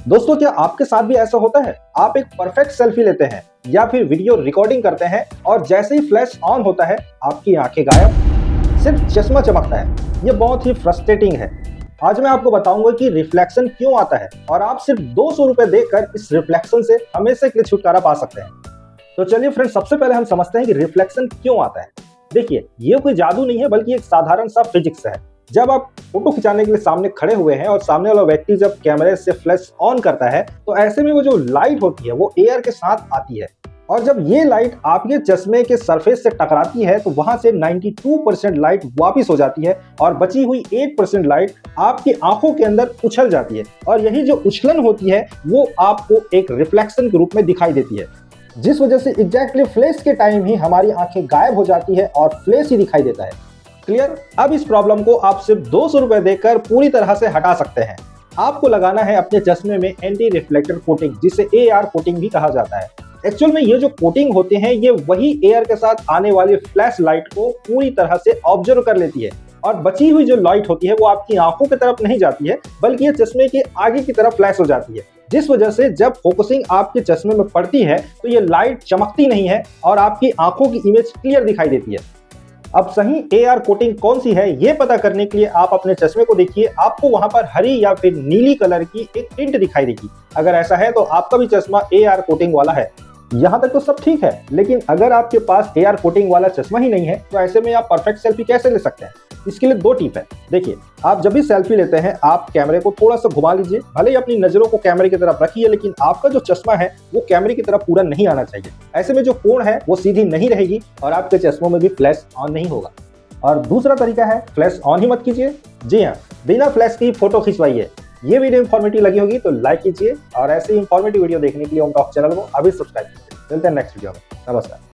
दोस्तों, क्या आपके साथ भी ऐसा होता है? आप एक परफेक्ट सेल्फी लेते हैं या फिर वीडियो रिकॉर्डिंग करते हैं और जैसे ही फ्लैश ऑन होता है आपकी आंखें गायब, सिर्फ चश्मा चमकता है। ये बहुत ही फ्रस्ट्रेटिंग है। आज मैं आपको बताऊंगा कि रिफ्लेक्शन क्यों आता है और आप सिर्फ 200 रुपए देकर इस रिफ्लेक्शन से हमेशा के लिए छुटकारा पा सकते हैं। तो चलिए फ्रेंड्स, सबसे पहले हम समझते हैं कि रिफ्लेक्शन क्यों आता है। देखिए, ये कोई जादू नहीं है बल्कि एक साधारण सा फिजिक्स है। जब आप फोटो खिंचाने के लिए सामने खड़े हुए हैं और सामने वाला व्यक्ति जब कैमरे से फ्लैश ऑन करता है तो ऐसे में वो जो लाइट होती है वो एयर के साथ आती है और जब ये लाइट आपके चश्मे के सरफेस से टकराती है तो वहां से 92% लाइट वापस हो जाती है और बची हुई 8% लाइट आपकी आंखों के अंदर उछल जाती है और यही जो उछलन होती है वो आपको एक रिफ्लेक्शन के रूप में दिखाई देती है, जिस वजह से एग्जैक्टली फ्लैश के टाइम ही हमारी आंखें गायब हो जाती है और फ्लैश ही दिखाई देता है। क्लियर? अब इस प्रॉब्लम को आप सिर्फ 200 रुपए देकर पूरी तरह से हटा सकते हैं। आपको लगाना है अपने चश्मे में एंटी रिफ्लेक्टर कोटिंग, जिसे AR कोटिंग भी कहा जाता है। एक्चुअल में ये जो कोटिंग होते हैं ये वही एयर के साथ आने वाली फ्लैश लाइट को पूरी तरह से ऑब्जर्व कर लेती है और बची हुई जो लाइट होती है वो आपकी आंखों की तरफ नहीं जाती है बल्कि ये चश्मे के आगे की तरफ फ्लैश हो जाती है, जिस वजह से जब फोकसिंग आपके चश्मे में पड़ती है तो ये लाइट चमकती नहीं है और आपकी आंखों की इमेज क्लियर दिखाई देती है। अब सही AR कोटिंग कौन सी है ये पता करने के लिए आप अपने चश्मे को देखिए। आपको वहां पर हरी या फिर नीली कलर की एक टिंट दिखाई देगी। अगर ऐसा है तो आपका भी चश्मा AR कोटिंग वाला है। यहाँ तक तो सब ठीक है, लेकिन अगर आपके पास AR कोटिंग वाला चश्मा ही नहीं है तो ऐसे में आप परफेक्ट सेल्फी कैसे ले सकते हैं? इसके लिए 2 टिप है। देखिए, आप जब भी सेल्फी लेते हैं आप कैमरे को थोड़ा सा घुमा लीजिए। भले ही अपनी नजरों को कैमरे की तरफ रखिए, लेकिन आपका जो चश्मा है वो कैमरे की तरफ पूरा नहीं आना चाहिए। ऐसे में जो कोण है वो सीधी नहीं रहेगी और आपके चश्मों में भी फ्लैश ऑन नहीं होगा। और दूसरा तरीका है, फ्लैश ऑन ही मत कीजिए। जी हाँ, बिना फ्लैश की फोटो खिंचवाइए। ये वीडियो इंफॉर्मेटिव लगी होगी तो लाइक कीजिए और ऐसे ही इंफॉर्मेटिव वीडियो देखने के लिए ओम टॉक चैनल को अभी सब्सक्राइब कीजिए। मिलते हैं नेक्स्ट वीडियो में। नमस्कार।